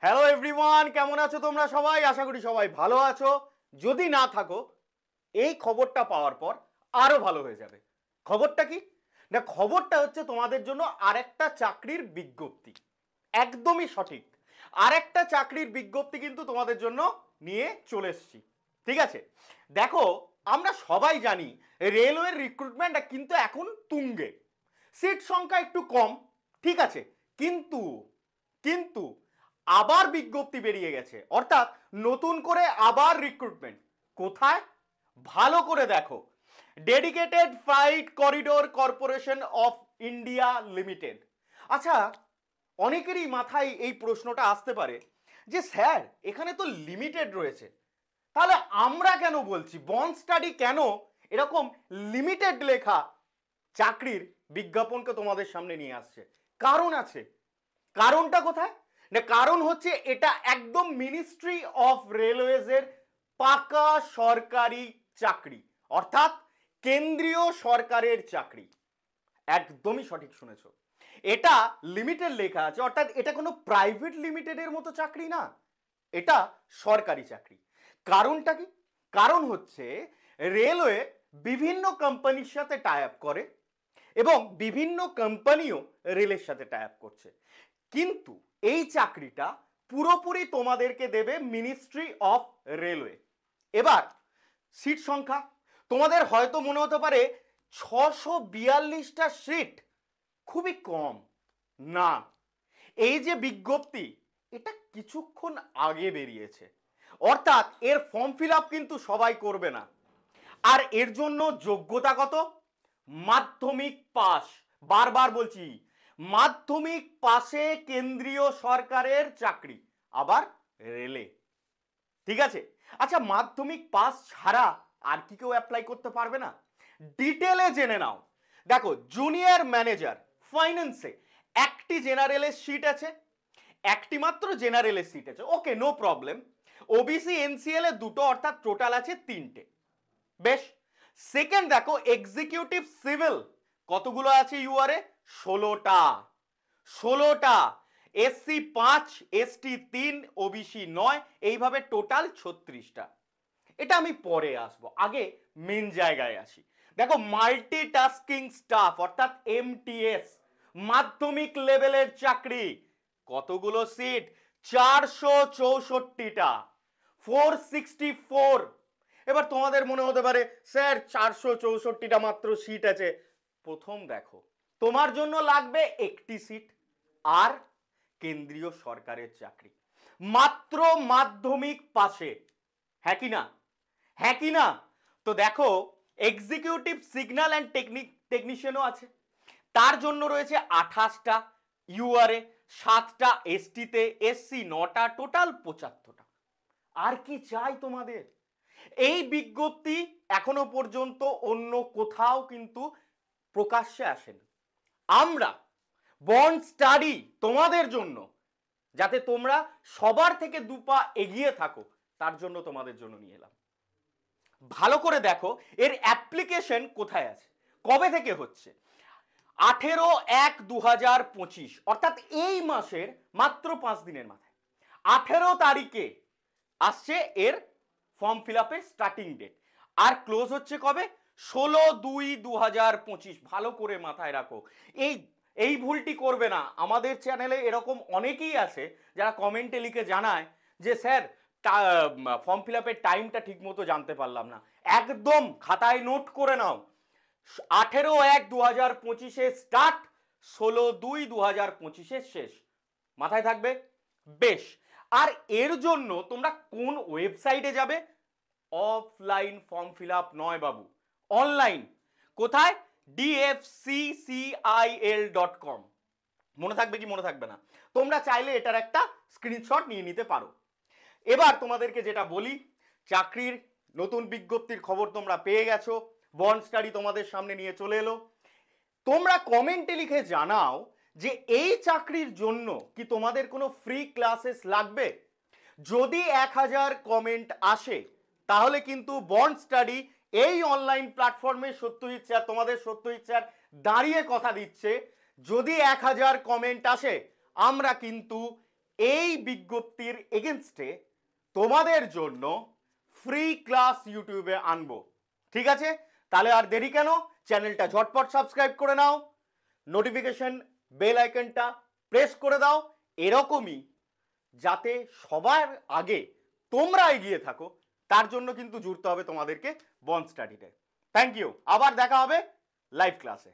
Hello everyone, কেমন আছো তোমরা সবাই? আশা করি সবাই ভালো আছো। যদি না থাকো, এই খবরটা পাওয়ার পর আরো ভালো হয়ে যাবে। খবরটা কি না, খবরটা হচ্ছে তোমাদের জন্য আরেকটা চাকরির বিজ্ঞপ্তি। একদমই সঠিক, আরেকটা চাকরির বিজ্ঞপ্তি কিন্তু তোমাদের জন্য নিয়ে চলে এসেছি। ঠিক আছে, দেখো, আমরা সবাই জানি রেলওয়ের রিক্রুটমেন্ট কিন্তু এখন তুঙ্গে। সিট সংখ্যা একটু কম, ঠিক আছে, কিন্তু কিন্তু আবার বিজ্ঞপ্তি বেরিয়ে গেছে, অর্থাৎ নতুন করে আবার রিক্রুটমেন্ট। কোথায়? ভালো করে দেখো, dedicated fruit corridor corporation of India limited. আচ্ছা, অনেকেরই মাথায় এই প্রশ্নটা আসতে পারে যে স্যার, এখানে তো লিমিটেড রয়েছে, তাহলে আমরা কেন বলছি, বন্ড স্টাডি কেন এরকম লিমিটেড লেখা চাকরির বিজ্ঞাপনকে তোমাদের সামনে নিয়ে আসছে? কারণ আছে। কারণটা কোথায় না, কারণ হচ্ছে এটা একদম মিনিস্ট্রি অফ রেলওয়েজ এর পাকা সরকারি চাকরি, অর্থাৎ কেন্দ্রীয় সরকারের চাকরি। একদমই সঠিক শুনেছো, এটা লিমিটেড লেখা আছে, অর্থাৎ এটা কোনো প্রাইভেট লিমিটেডের মতো চাকরি না, এটা সরকারি চাকরি। কারণটা কি? কারণ হচ্ছে রেলওয়ে বিভিন্ন কোম্পানির সাথে টাই আপ করে এবং বিভিন্ন কোম্পানিও রেলের সাথে টাই আপ করছে, কিন্তু এই চাকরিটা পুরোপুরি তোমাদেরকে দেবে মিনিস্ট্রি অফ রেলওয়ে। এবার সিট সংখ্যা তোমাদের হয়তো মনে হতে পারে 642টা সিট খুবই কম। না, এই যে বিজ্ঞপ্তি, এটা কিছুক্ষণ আগে বেরিয়েছে, অর্থাৎ এর ফর্ম ফিল আপ কিন্তু সবাই করবে না। আর এর জন্য যোগ্যতা কত? মাধ্যমিক পাস। বারবার বলছি, মাধ্যমিক পাশে কেন্দ্রীয় সরকারের চাকরি, আবার রেলে। ঠিক আছে, আচ্ছা, মাধ্যমিক পাস ছাড়া আর কি কেউ অ্যাপ্লাই করতে পারবে না? ডিটেলে জেনে নাও। দেখো, জুনিয়র ম্যানেজার ফাইন্যান্সে একটি জেনারেলের সিট আছে, একটি মাত্র জেনারেলের সিট আছে, ওকে, নো প্রবলেম। ওবিসি এনসিএল এ দুটো, অর্থাৎ টোটাল আছে তিনটে। বেশ। সেকেন্ড দেখো, এক্সিকিউটিভ সিভিল কতগুলো আছে ইউআরএ? 16টা। 16টা। এসসি 5, এসটি 3, ওবিসি 9, এইভাবে টোটাল 36টা। এটা আমি পরে আসবো, আগে মেন জায়গায় আসি। দেখো, মাল্টিটাস্কিং স্টাফ অর্থাৎ এমটিএস, মাধ্যমিক লেভেলের চাকরি। কতগুলো সিট? 464টা, 464। এবার তোমাদের মনে হতে পারে স্যার 464টা মাত্র সিট আছে। প্রথম দেখো, তোমার জন্য লাগবে একটি সিট, আর কেন্দ্রীয় সরকারের চাকরি, মাত্র মাধ্যমিক পাশে। হ্যাঁ কি না? হ্যাঁ কি না? তো দেখো, এক্সিকিউটিভ সিগন্যাল অ্যান্ড টেকনিশিয়ানও আছে, তার জন্য রয়েছে 28টা ইউআরএ, 7টা এসটিতে, এসসি 9টা, টোটাল 75টা। আর কি চাই তোমাদের? এই বিজ্ঞপ্তি এখনো পর্যন্ত অন্য কোথাও কিন্তু প্রকাশ্যে আসেনি। আমরা বন্ড স্টাডি তোমাদের জন্য, যাতে তোমরা সবার থেকে দুপা এগিয়ে থাকো, তার জন্য তোমাদের জন্য নিয়ে এলাম। ভালো করে দেখো, এর অ্যাপ্লিকেশন কোথায় আছে, কবে থেকে হচ্ছে? 18/1/2025, অর্থাৎ এই মাসের মাত্র 5 দিনের মাথায় 18 তারিখে আসছে এর ফর্ম ফিল আপের স্টার্টিং ডেট। আর ক্লোজ হচ্ছে কবে? 16/2/2025। ভালো করে মাথায় রাখো, এই ভুলটি করবে না। আমাদের চ্যানেলে এরকম অনেকেই আছে যারা কমেন্টে লিখে জানায় যে স্যার, ফর্ম ফিল আপের টাইমটা ঠিক মতো জানতে পারলাম না। একদম খাতায় নোট করে নাও, 18/1/2025 স্টার্ট, 16/2/2025 শেষ। মাথায় থাকবে? বেশ। আর এর জন্য তোমরা কোন ওয়েবসাইটে যাবে? অফলাইন ফর্ম ফিল আপ নয় বাবু, অনলাইন। কোথায়? dfccil.com। মনে থাকবে কি মনে থাকবে না? তোমরা চাইলে এটার একটা স্ক্রিনশট নিয়ে নিতে পারো। এবার তোমাদেরকে যেটা বলি, চাকরির নতুন বিজ্ঞপ্তির খবর তোমরা পেয়ে গেছো, বন্ড স্টাডি তোমাদের সামনে নিয়ে চলে এলো। তোমরা কমেন্টে লিখে জানাও যে এই চাকরির জন্য কি তোমাদের কোনো ফ্রি ক্লাসেস লাগবে। যদি 1000 কমেন্ট আসে, তাহলে কিন্তু বন্ড স্টাডি এই অনলাইন প্ল্যাটফর্মে সত্যজিৎ স্যার, তোমাদের সত্যজিৎ স্যার দাঁড়িয়ে কথা দিচ্ছে, যদি 1000 কমেন্ট আসে, আমরা কিন্তু এই বিজ্ঞপ্তির এগেনস্টে তোমাদের জন্য ফ্রি ক্লাস ইউটিউবে আনবো। ঠিক আছে, তাহলে আর দেরি কেন, চ্যানেলটা ঝটপট সাবস্ক্রাইব করে নাও, নোটিফিকেশন বেল আইকনটা প্রেস করে দাও, এরকমই যাতে সবার আগে তোমরা এগিয়ে থাকো তার জন্য কিন্তু জুড়তে হবে তোমাদেরকে বন্ড স্টাডিতে। থ্যাংক ইউ, আবার দেখা হবে লাইভ ক্লাসে।